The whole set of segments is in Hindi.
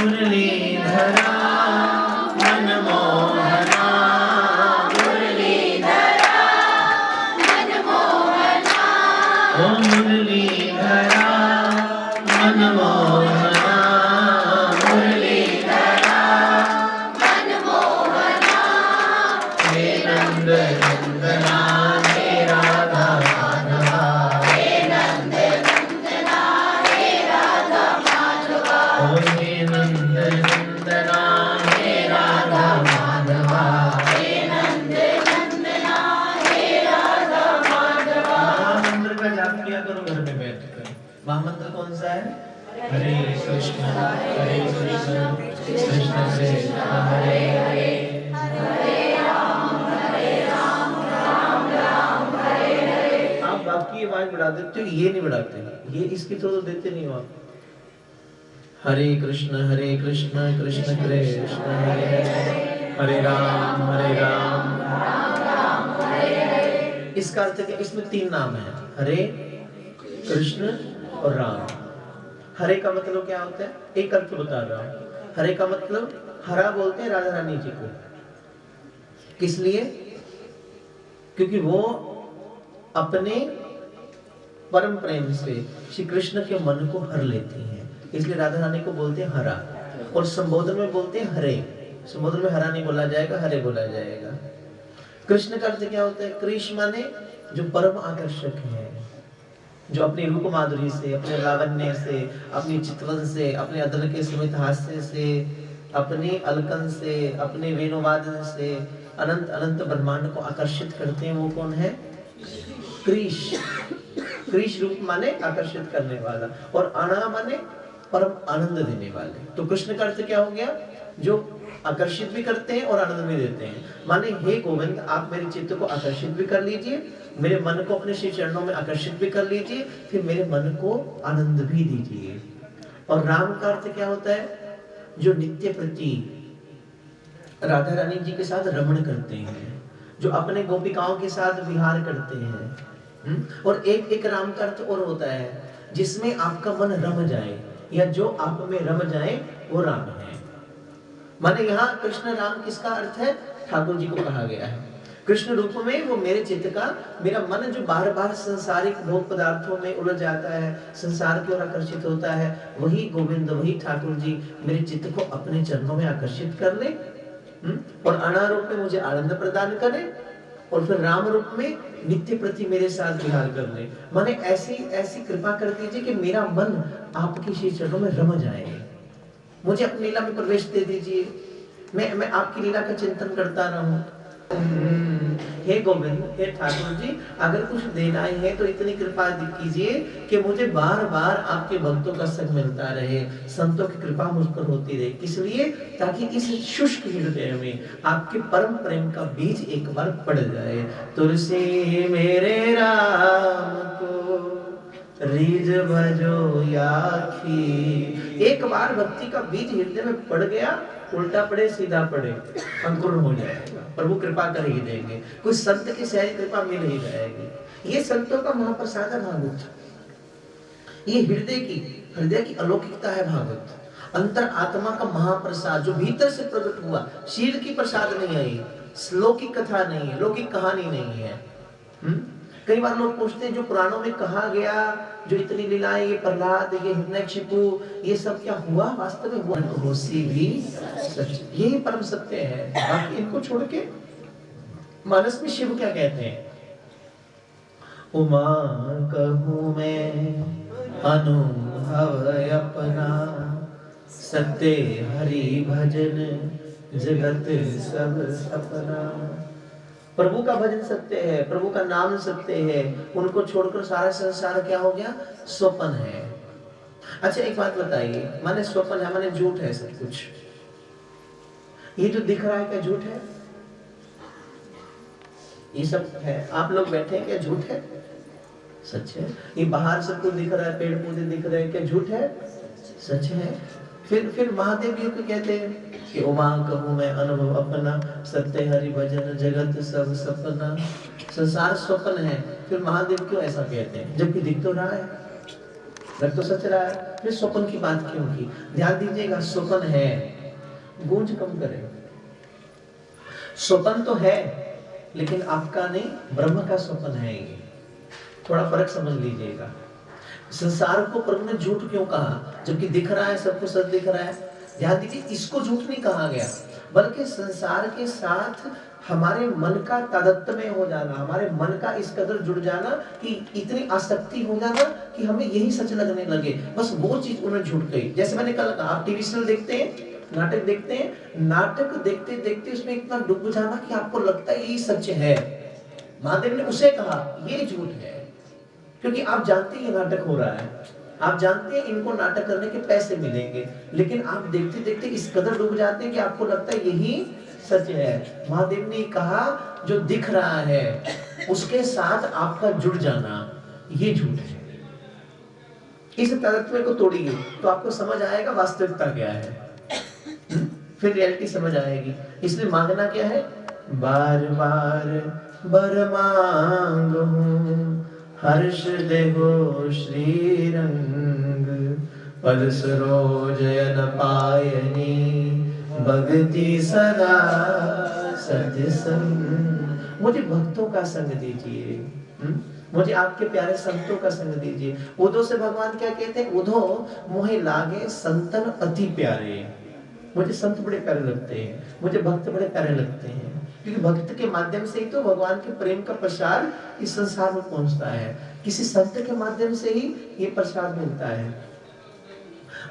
मुरलीधरा नंद नंदना हे राधा माधवा, हे नंद नंदना हे राधा माधवा। महामंत्र का जाप किया करो घर में बैठकर। महामंत्र कौन सा है? हरे कृष्ण कृष्ण कृष्ण हरे हरे, हरे राम राम राम हरे हरे। आप बाकी आवाज बढ़ा देते हो, ये नहीं बढ़ाते, ये इसकी तो देते नहीं हो आप। हरे कृष्ण कृष्ण कृष्ण हरे हरे, हरे राम राम हरे हरे। इसका अर्थ है कि इसमें 3 नाम है, हरे कृष्ण और राम। हरे का मतलब क्या होता है? एक अर्थ बता रहा हूं। हरे का मतलब हरा बोलते हैं राधा रानी जी को। किस लिए? क्योंकि वो अपने परम प्रेम से श्री कृष्ण के मन को हर लेती हैं, इसलिए राधा रानी को बोलते हैं हरा। और संबोधन में बोलते हैं हरे। संबोधन में हरा नहीं बोला जाएगा, हरे बोला जाएगा। कृष्ण का अर्थ क्या होता है? कृष्ण माने जो परम आकर्षक है, जो अपनी रूप माधुरी से, अपने लावण्य से, अपनी चितवन से, अपने अदल के समेत हास्य से, अपने अलकन से, अपने वेणुवादन से अनंत अनंत ब्रह्मांड को आकर्षित करते हैं। वो कौन है? कृष्ण। कृष्ण रूप माने आकर्षित करने वाला, और अणा माने परम आनंद देने वाले। तो कृष्ण का अर्थ क्या हो गया? जो आकर्षित भी करते हैं और आनंद भी देते हैं। माने हे गोविंद, आप मेरे चित्त को आकर्षित भी कर लीजिए, मेरे मन को अपने श्री चरणों में आकर्षित भी कर लीजिए, फिर मेरे मन को आनंद भी दीजिए। और राम का अर्थ क्या होता है? जो नित्य प्रति राधा रानी जी के साथ रमण करते हैं, जो अपने गोपिकाओं के साथ विहार करते हैं। और एक राम का अर्थ और होता है, जिसमें आपका मन रम जाए, या जो आप में रम जाए वो राम है। माने यहाँ कृष्ण राम किसका अर्थ है? ठाकुर जी को कहा गया है। कृष्ण रूप में वो मेरे चित्त का, मेरा मन जो बार बार संसारिक भोग पदार्थों में उलझ जाता है, संसार की ओर आकर्षित होता है, वही गोविंद, वही ठाकुर जी मेरे चित्त को अपने चरणों में आकर्षित कर ले, और अना रूप में मुझे आनंद प्रदान करे, और फिर राम रूप में नित्य प्रति मेरे साथ विहार कर ले। माने ऐसी ऐसी कृपा कर दीजिए कि मेरा मन आपकी श्री चरणों में रम जाए। मुझे अपनी लीला में प्रवेश दे दीजिए, मैं आपकी लीला का चिंतन करता रहूं। हे गोविंद, हे ठाकुर जी, अगर कुछ देना ही है तो इतनी कृपा कीजिए कि मुझे बार बार आपके भक्तों का संग मिलता रहे, संतों की कृपा मुझ पर होती रहे। किस लिए? ताकि इस शुष्क हृदय में आपके परम प्रेम का बीज एक बार पड़ जाए। तुलसी मेरे राम को रीझ भजो याखी। एक बार भक्ति का बीज हृदय में पड़ गया, उल्टा पड़े सीधा पड़े अंकुर हो जाएगा। प्रभु कृपा कर ही देंगे, कुछ संत की सहज कृपा मिल ही जाएगी। ये संतों का महाप्रसाद है भागवत। ये हृदय की अलौकिकता है भागवत। अंतर आत्मा का महाप्रसाद जो भीतर से प्रकट हुआ, शरीर की प्रसाद नहीं है, लौकिक कथा नहीं है, लौकिक कहानी नहीं है। कई बार लोग पूछते हैं जो पुराणों में कहा गया, जो इतनी लीलाएं, ये प्रहलाद, ये हिरण्यकशिपु, ये सब क्या हुआ? वास्तव में हुआ होसी भी सच। यही परम सत्य है। बाकी इनको छोड़ के मानस में शिव क्या कहते हैं? उमा कहूँ मैं अनुभव अपना, सत्य हरि भजन जगत सब सपना। प्रभु का भजन सत्य है, प्रभु का नाम सत्य है, उनको छोड़कर सारा संसार क्या हो गया? स्वप्न है। अच्छा एक बात बताइए, माने स्वप्न है माने झूठ है सब कुछ। ये जो दिख रहा है क्या झूठ है? ये सब है, आप लोग बैठे हैं क्या झूठ है? सच है। ये बाहर सब कुछ दिख रहा है, पेड़ पौधे दिख रहे हैं, क्या झूठ है? सच है। फिर महादेव जी को कहते हैं कि उमा कहूँ मैं अनुभव अपना, सत्य हरि भजन जगत सब सपना। संसार स्वप्न है, फिर महादेव क्यों ऐसा कहते हैं? जबकि दिख तो रहा है, लग तो सच रहा है, फिर स्वप्न की बात क्यों की? ध्यान दीजिएगा, स्वप्न है, गूंज कम करें। स्वप्न तो है लेकिन आपका नहीं, ब्रह्म का स्वप्न है ये। थोड़ा फर्क समझ लीजिएगा। संसार को प्रभु ने झूठ क्यों कहा? जबकि दिख रहा है, सब कुछ सच दिख रहा है। ध्यान दीजिए, इसको झूठ नहीं कहा गया, बल्कि संसार के साथ हमारे मन का तादात्म्य में हो जाना, हमारे मन का इस कदर जुड़ जाना कि इतनी आसक्ति हो जाना कि हमें यही सच लगने लगे, बस वो चीज उन्हें जुड़ गई। जैसे मैंने कल कहा, आप टीवी सीरियल देखते हैं, नाटक देखते हैं, नाटक देखते देखते उसमें इतना डूब जाना कि आपको लगता है यही सच है। महादेव ने उसे कहा ये झूठ है, क्योंकि आप जानते हैं ये नाटक हो रहा है, आप जानते हैं इनको नाटक करने के पैसे मिलेंगे, लेकिन आप देखते देखते इस कदर डूब जाते हैं कि आपको लगता है यही सच है। महादेव ने कहा जो दिख रहा है उसके साथ आपका जुड़ जाना ये झूठ है। इस तत्व को तोड़िए तो आपको समझ आएगा वास्तविकता क्या है, फिर रियलिटी समझ आएगी। इसलिए मांगना क्या है, बार बार बर मांगू हर्ष देहो श्री रंग, पल सरोजन पायनी भक्ति सदा सत्संग। मुझे भक्तों का संग दीजिए, मुझे आपके प्यारे संतों का संग दीजिए। उद्धव से भगवान क्या कहते हैं, उद्धव मोहे लागे संतन अति प्यारे। मुझे संत बड़े प्यारे लगते हैं, मुझे भक्त बड़े प्यारे लगते हैं, क्योंकि भक्त के माध्यम से ही तो भगवान के प्रेम का प्रसार इस संसार में पहुंचता है। किसी संत के माध्यम से ही ये प्रसाद मिलता है,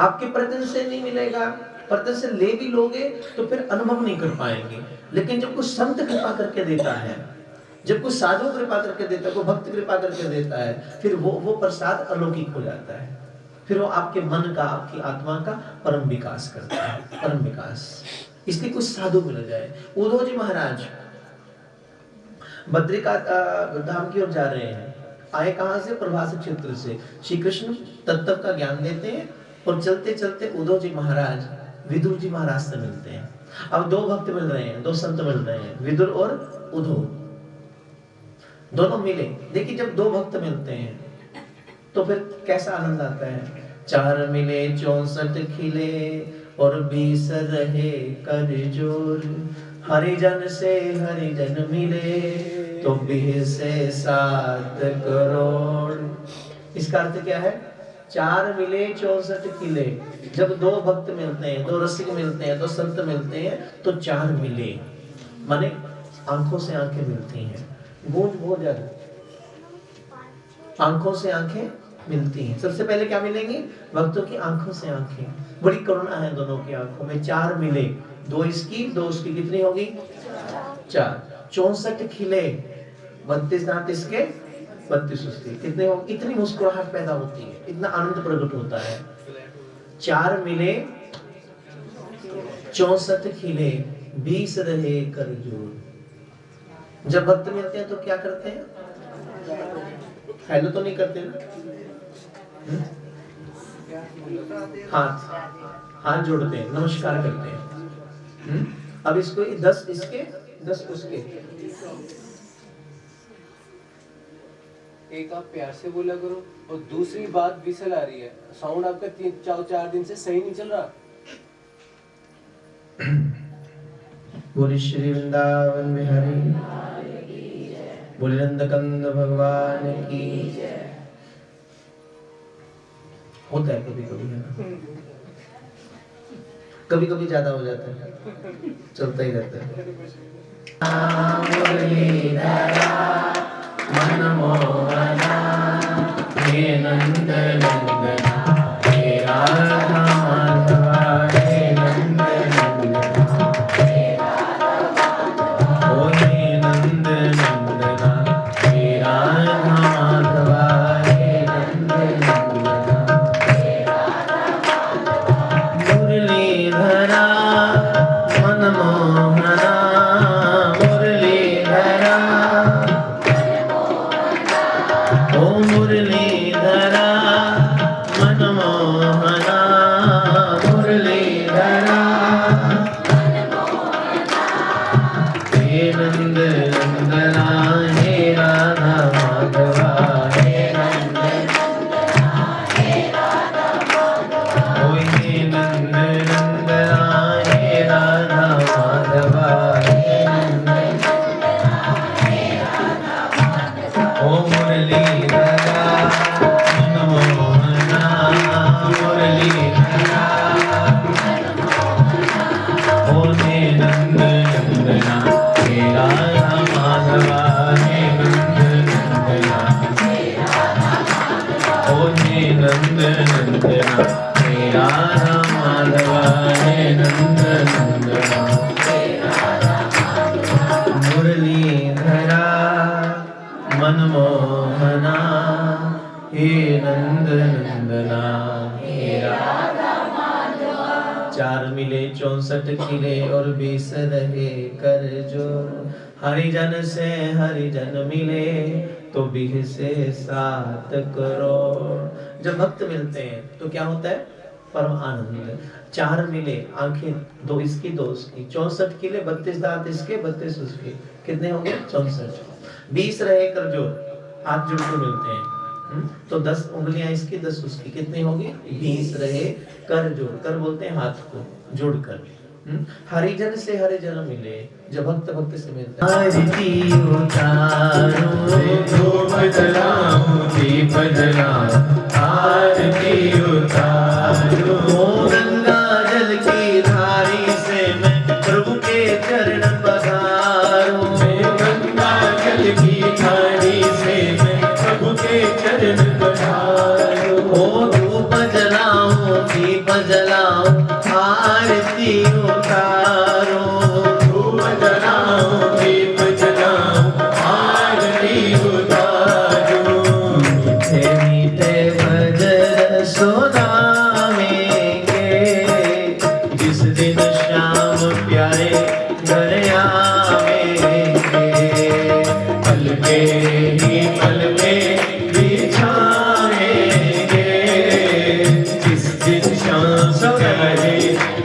आपके प्रयत्न से नहीं मिलेगा। प्रयत्न से ले भी लोगे तो फिर अनुभव नहीं कर पाएंगे, लेकिन जब कुछ संत कृपा करके देता है, जब कुछ साधु कृपा करके देता है, कोई भक्त कृपा करके देता है, फिर वो प्रसाद अलौकिक हो जाता है। फिर वो आपके मन का, आपकी आत्मा का परम विकास करता है, परम विकास। इसलिए कुछ साधु मिल जाए। उद्धव जी महाराज बद्रिका धाम की ओर जा रहे हैं, आए कहां से, प्रभास क्षेत्र से। श्री कृष्ण तत्व का ज्ञान देते हैं और चलते चलते उद्धव जी महाराज विदुर जी महाराज से मिलते हैं। अब दो भक्त मिल रहे हैं, दो संत मिल रहे हैं, विदुर और उद्धव, दोनों मिले। देखिए जब दो भक्त मिलते हैं तो फिर कैसा आनंद आता है। 4 मिले 64 खिले और 20 रहे कर जोर, हरिजन से हरिजन मिले तो 20 से 7 करोड़। इसका अर्थ क्या है, 4 मिले 64 खिले। जब दो भक्त मिलते हैं, दो रसिक मिलते हैं, दो संत मिलते हैं तो 4 मिले, माने आंखों से आंखें मिलती हैं। गूंज भोजन, आंखों से आंखें मिलती हैं। सबसे पहले क्या मिलेंगी, भक्तों की आंखों से आंखें। बड़ी करुणा है दोनों की आंखों में। 4 मिले, 2 इसकी 2 उसकी, कितनी होगी 4। 64 खिले, 32 दांत इसके 32 उसके, कितने हो, इतनी मुस्कुराहट पैदा होती है, इतना आनंद प्रकट होता है। 4 मिले 64 खिले 20 रहे कर जोर। जब भक्त मिलते हैं तो क्या करते हैं, हेलो तो नहीं करते ना, हाथ जोड़ते हैं, नमस्कार करते हैं। अब इसको 10 इसके 10 उसके। एक आप प्यार से बोला करो, और दूसरी बात विसल आ रही है, साउंड आपका 3-4 दिन से सही नहीं चल रहा। बोले श्री वृंदावन बिहारी, बोले नंदकंद भगवान की। होता है कभी कभी, है ना, कभी कभी ज्यादा हो जाता है, चलता ही रहता है। मनमोहना हे नंद नंदना हे राधा माधवा हे नंद नंदना हे राधा माधवा, ओ हे नंद नंदना हे राधा माधवा हे नंद नंदना हे राधा माधवा। मुरलीधरा मनमोहना, मुरलीधरा ओ मुरलीधरा मनमोहना, मुरलीधरा हे नंद नंदना हे राधा माधवा हे नंद नंदना हे राधा माधवा, ओ हे नंद नंदना हे राधा माधवा हे नंद नंदना हे राधा माधवा, ओ मुरलीधरा मनमोहना, मुरलीधरा ओ हे नंद नंदना हे नंद नंदना मुरलीधरा मनमोहना हे नंद नंदना हे राधा माधवा। 4 मिले 64 खिले और 20 रहे कर जोड़। हरिजन से हरिजन मिले तो 20 से 7 करोड़। जब भक्त मिलते हैं तो क्या होता है? परम आनंद। 4 मिले, आंखें 2 इसकी 2 उसकी, 64 किले, 32 दांत इसके 32 उसके, कितने होंगे? 64। 20 रहे कर जोड़, हाथ जुड़ के मिलते हैं तो 10 उंगलियां इसकी 10 उसकी, कितनी होगी? 20 रहे कर जोड़। कर बोलते हैं हाथ को जोड़कर। हरिजन से हरिजन मिले, जब भक्त भक्त से मिलते हैं। आरती उतारो धूप जलाऊं दीप जलाऊं, आरती उतारो। ओ गंगा जल की धारी से मैं प्रभु के चरण पधारूं। गंगा जल की धारी से मैं प्रभु के चरण पधारूं। ओ धूप जलाऊं दीप जलाऊं, आरती उतारो। धूप जलाऊं दीप जलाऊं, आरती उतारो। मीठे मीठे भजन सुनावेंगे, जिस दिन श्याम प्यारे घर आवेंगे। पल के ही पल में बिछाएंगे, जिस दिन श्याम प्यारे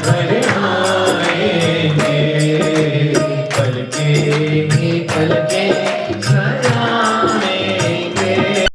घर आएंगे। पल के ही पल के